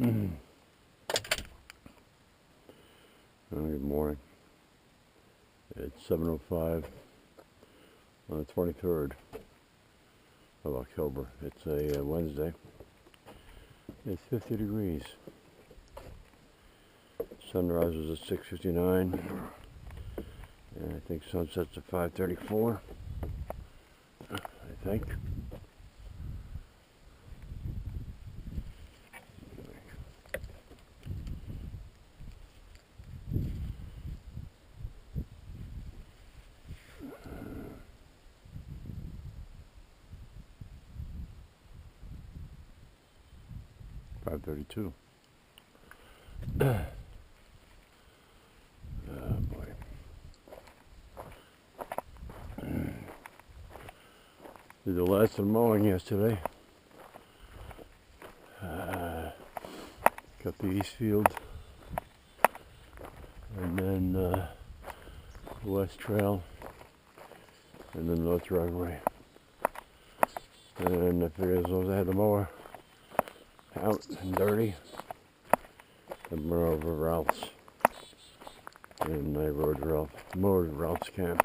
Good morning. It's 7:05 on the 23rd of October. It's a Wednesday. It's 50 degrees. Sunrise is at 6:59, and I think sunset's at 5:34. I think. $5:32. Oh boy. Did the last of mowing yesterday. Got the east field and then the west trail and then the north driveway. And I figured as long as I had the mower out and dirty, I'd run over Ralph's. And I mowed Ralph's camp.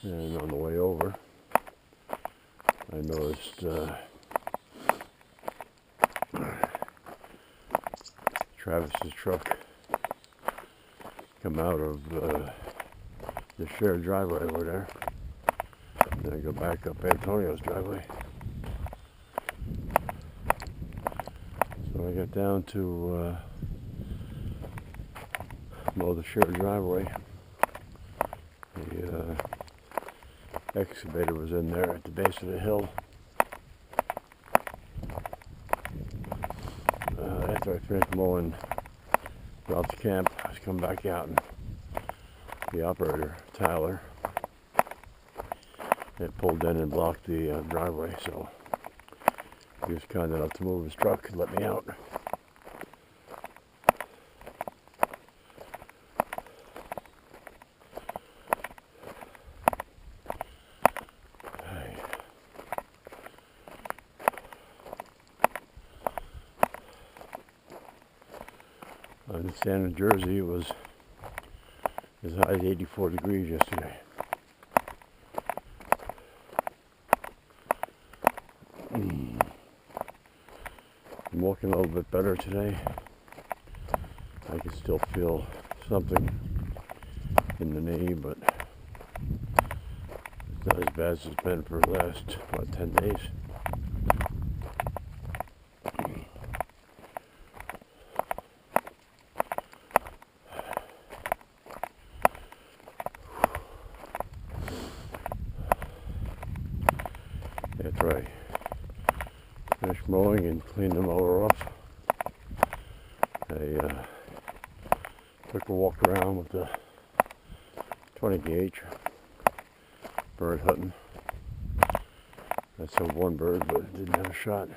And on the way over, I noticed Travis's truck come out of the shared driveway over there. Then I go back up Antonio's driveway. So I got down to mow the shared driveway. The excavator was in there at the base of the hill. After I finished mowing Ralph's camp, I was coming back out, and the operator, Tyler, had pulled in and blocked the driveway, so he was kind enough to move his truck and let me out. I understand in Jersey it was as high as 84 degrees yesterday. I'm walking a little bit better today. I can still feel something in the knee, but it's not as bad as it's been for the last, 10 days. That's right. Finished mowing and cleaned the mower off. I took a walk around with the 20 gauge bird hunting. I saw one bird, but it didn't have a shot.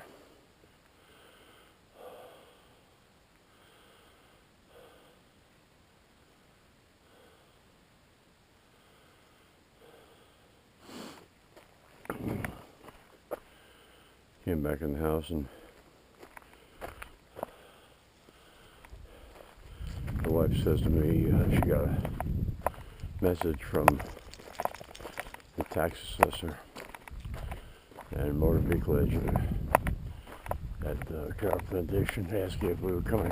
Came back in the house, and the wife says to me she got a message from the tax assessor and motor vehicle agent at the Carroll Foundation asking if we were coming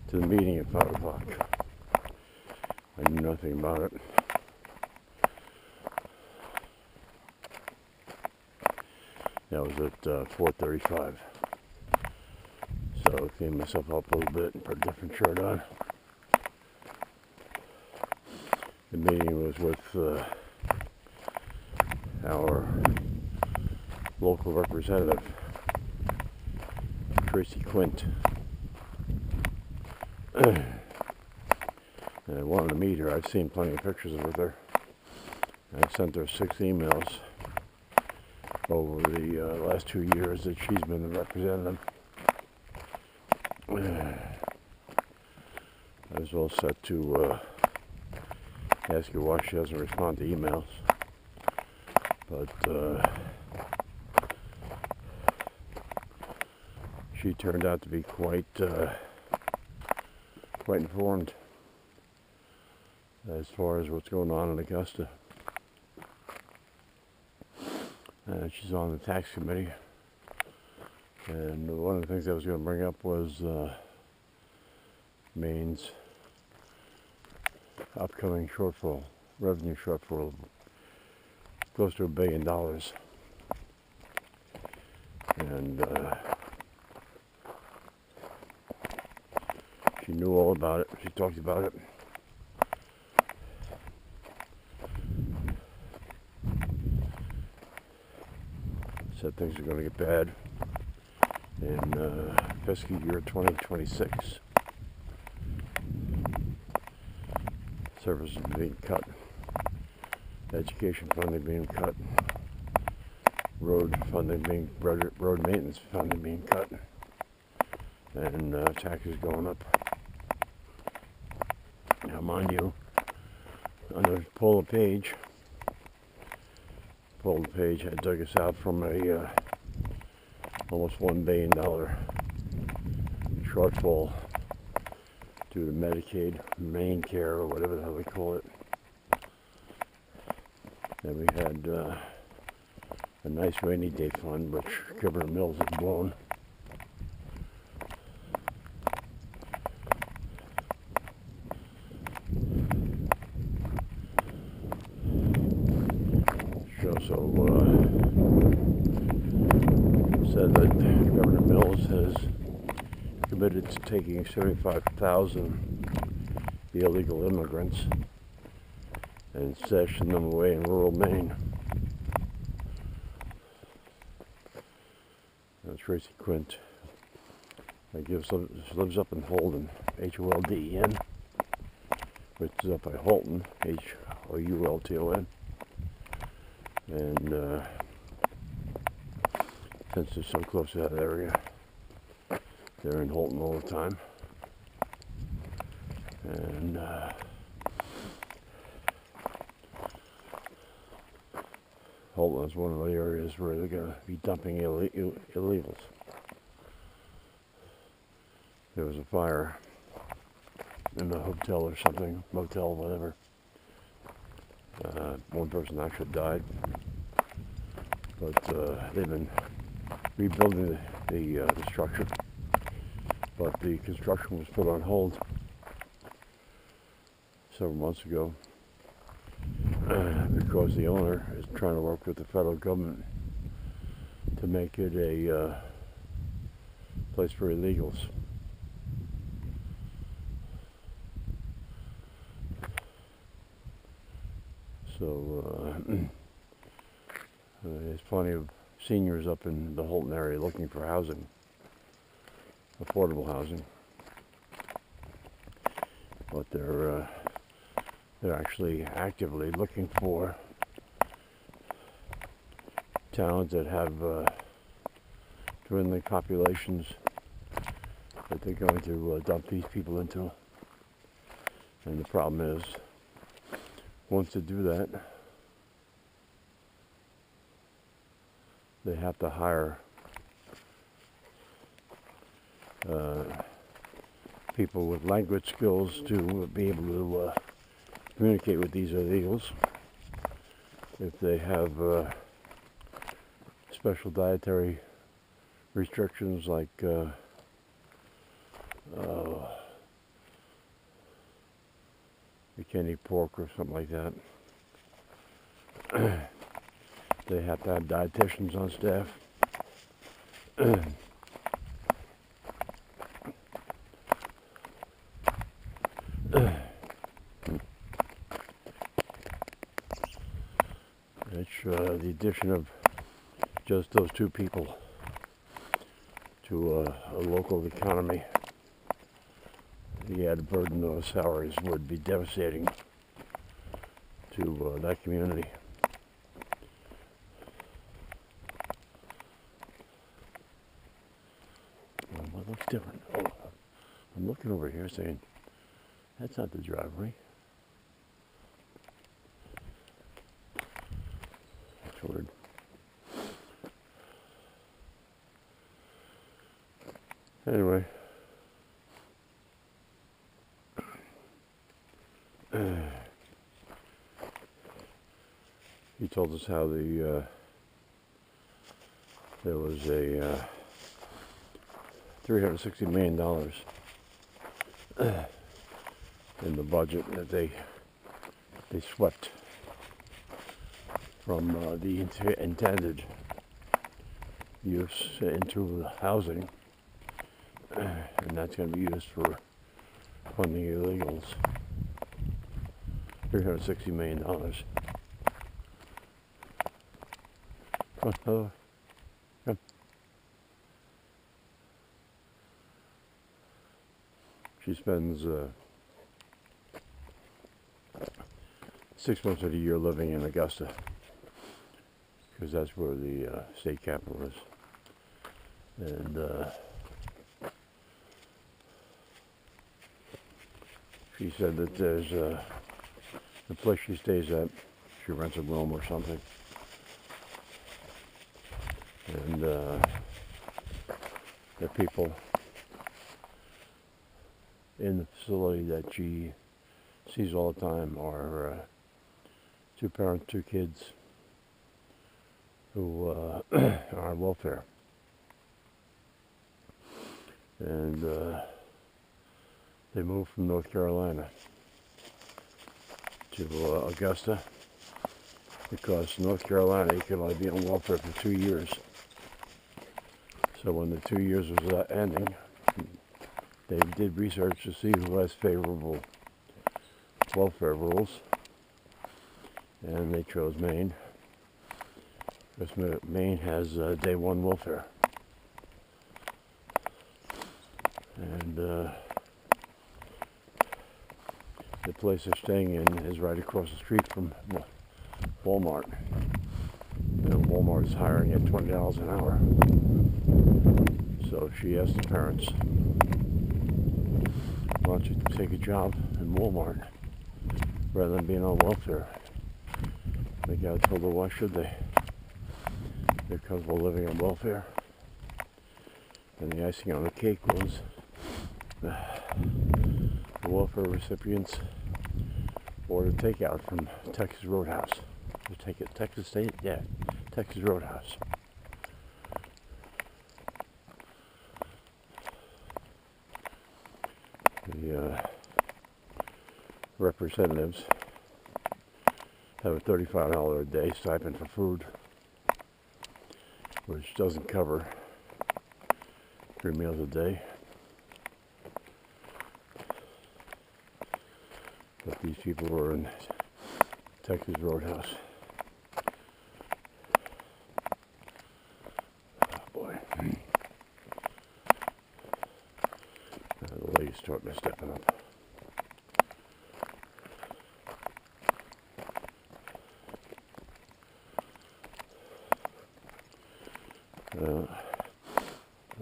to the meeting at 5 o'clock. I knew nothing about it. That was at 4:35. So I cleaned myself up a little bit and put a different shirt on. The meeting was with our local representative, Tracy Quint. And I wanted to meet her. I've seen plenty of pictures of her. I sent her 6 emails over the last 2 years that she's been the representative. I was all set to ask her why she doesn't respond to emails, but she turned out to be quite informed as far as what's going on in Augusta. She's on the tax committee, and one of the things I was going to bring up was Maine's upcoming shortfall, revenue shortfall, close to $1 billion. And she knew all about it. She talked about it. Said things are going to get bad in fiscal year 2026. Services being cut, education funding being cut, road maintenance funding being cut, and taxes going up. Now, mind you, on the pull the page, I dug us out from a almost $1 billion shortfall due to Medicaid, main care, or whatever the hell we call it. Then we had a nice rainy day fund, which Governor Mills has blown. She also said that Governor Mills has committed to taking 75,000 illegal immigrants and stashing them away in rural Maine. Tracy Quint lives up in Holden, H-O-L-D-E-N, which is up by Holton, H-O-U-L-T-O-N. And since they're so close to that area, they're in Holton all the time. And Holton is one of the areas where they're going to be dumping illegals. There was a fire in the hotel or something, motel, whatever. One person actually died, but they've been rebuilding the structure, but the construction was put on hold several months ago because the owner is trying to work with the federal government to make it a place for illegals. So there's plenty of seniors up in the Holton area looking for housing, affordable housing, but they're actually actively looking for towns that have dwindling populations that they're going to dump these people into. And the problem is, once they do that, they have to hire people with language skills to be able to communicate with these illegals. If they have special dietary restrictions like you can't eat pork or something like that, they have to have dietitians on staff. It's the addition of just those two people to a local economy. The added burden of salaries would be devastating to that community. What looks different? Oh, I'm looking over here saying, that's not the driveway. That's weird. Anyway, he told us how there was a $360 million in the budget that they swept from the intended use into housing, and that's going to be used for funding illegals. $360 million. Come on. She spends 6 months of the year living in Augusta, because that's where the state capital is. And she said that there's the place she stays at, she rents a room or something, and the people in the facility that she sees all the time are 2 parents, 2 kids who are on welfare. And they moved from North Carolina to Augusta because North Carolina, you can only be on welfare for 2 years. So when the 2 years was ending, they did research to see who has favorable welfare rules, and they chose Maine, because Maine has day 1 welfare. And the place they're staying in is right across the street from Walmart. And Walmart is hiring at $20 an hour. So she asked the parents, why don't you take a job in Walmart rather than being on welfare? The guy told her, why should they? They're comfortable living on welfare. And the icing on the cake was the welfare recipients ordered takeout from Texas Roadhouse. Texas State? Yeah, Texas Roadhouse. The representatives have a $35 a day stipend for food, which doesn't cover 3 meals a day. But these people were in Texas Roadhouse. Oh boy. The ladies start me stepping up.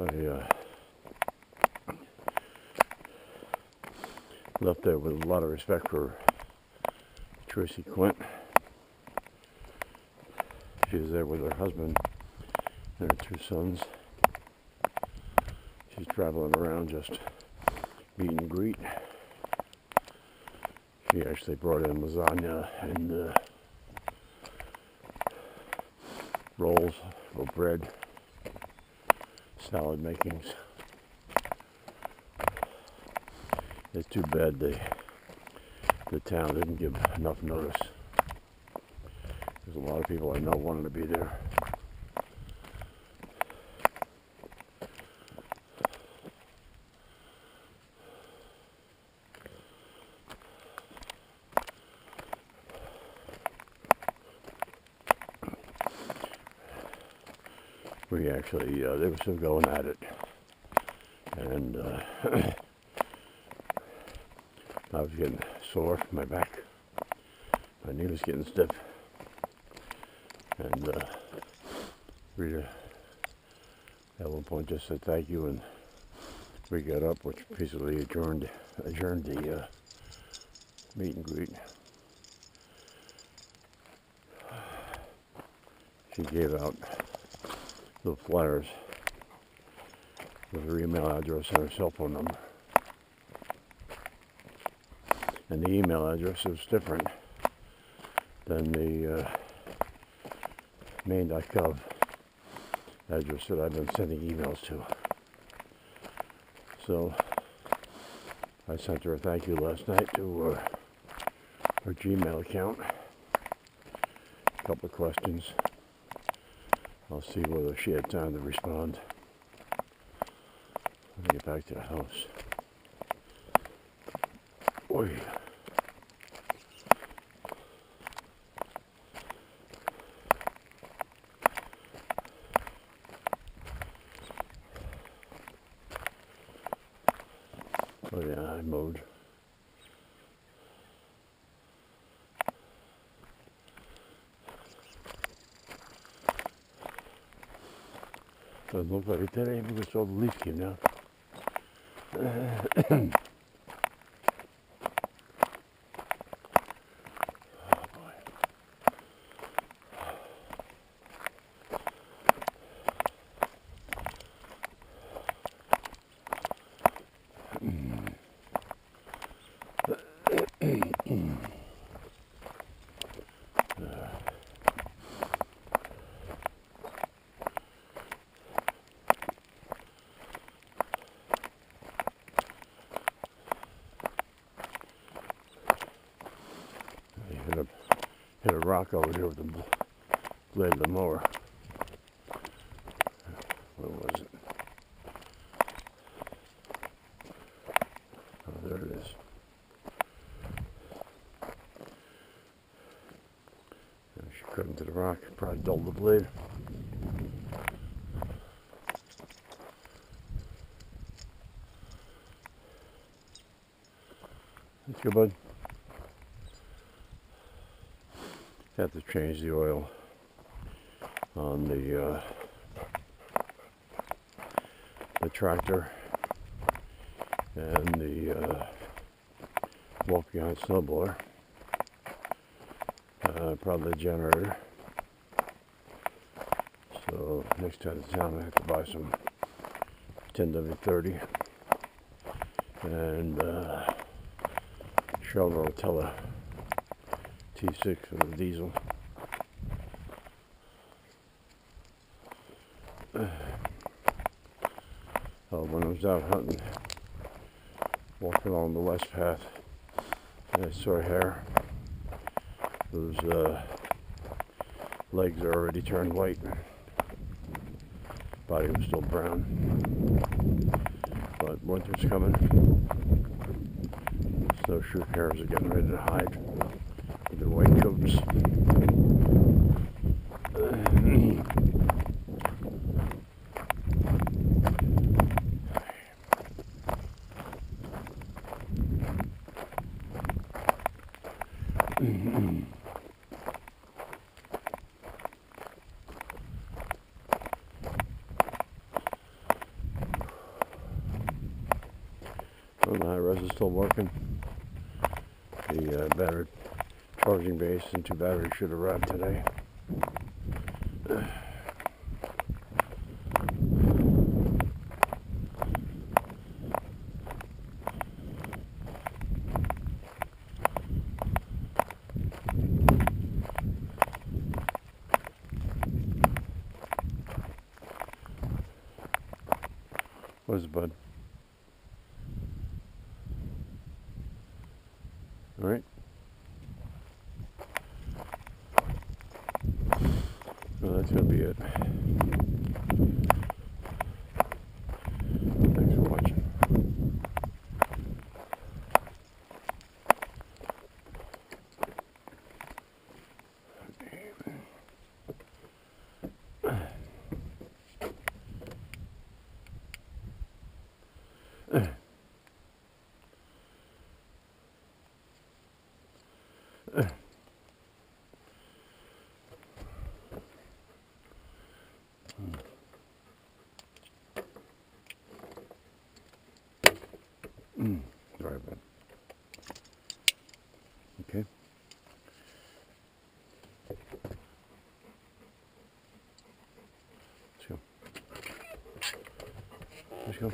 I left there with a lot of respect for Tracy Quint. She was there with her husband and her 2 sons. She's traveling around just meet and greet. She actually brought in lasagna and rolls or bread, salad makings. It's too bad the town didn't give enough notice. There's a lot of people I know wanted to be there. We actually, they were still going at it. And I was getting sore from my back. My knee was getting stiff. And Rita at one point just said thank you, and we got up, which basically adjourned the meet and greet. She gave out little flyers with her email address and her cell phone number. And the email address is different than the main.gov address that I've been sending emails to. So I sent her a thank you last night to her Gmail account. A couple of questions. I'll see whether she had time to respond. Let me get back to the house. Oy. Oh yeah, I mowed. Doesn't look like it today because all the leaves came down. Hit a rock over here with the blade of the mower. Where was it? Oh, there it is. She cut into the rock, probably dulled the blade. Let's go, bud. Have to change the oil on the tractor and the walk behind snowblower, probably the generator. So next time in town I have to buy some 10W30 and Chevrolet Rotella T6 for the diesel. When I was out hunting, walking along the west path, and I saw a hare whose legs are already turned white. Body was still brown. But winter's coming. Snowshoe hares are getting ready to hide with their white coats. Well, the high-res is still working. The battery charging base and 2 batteries should arrive today. What is it, bud? All right. Well, that's going to be it. Thanks for watching. Sorry about it. Okay. Let's go. Let's go.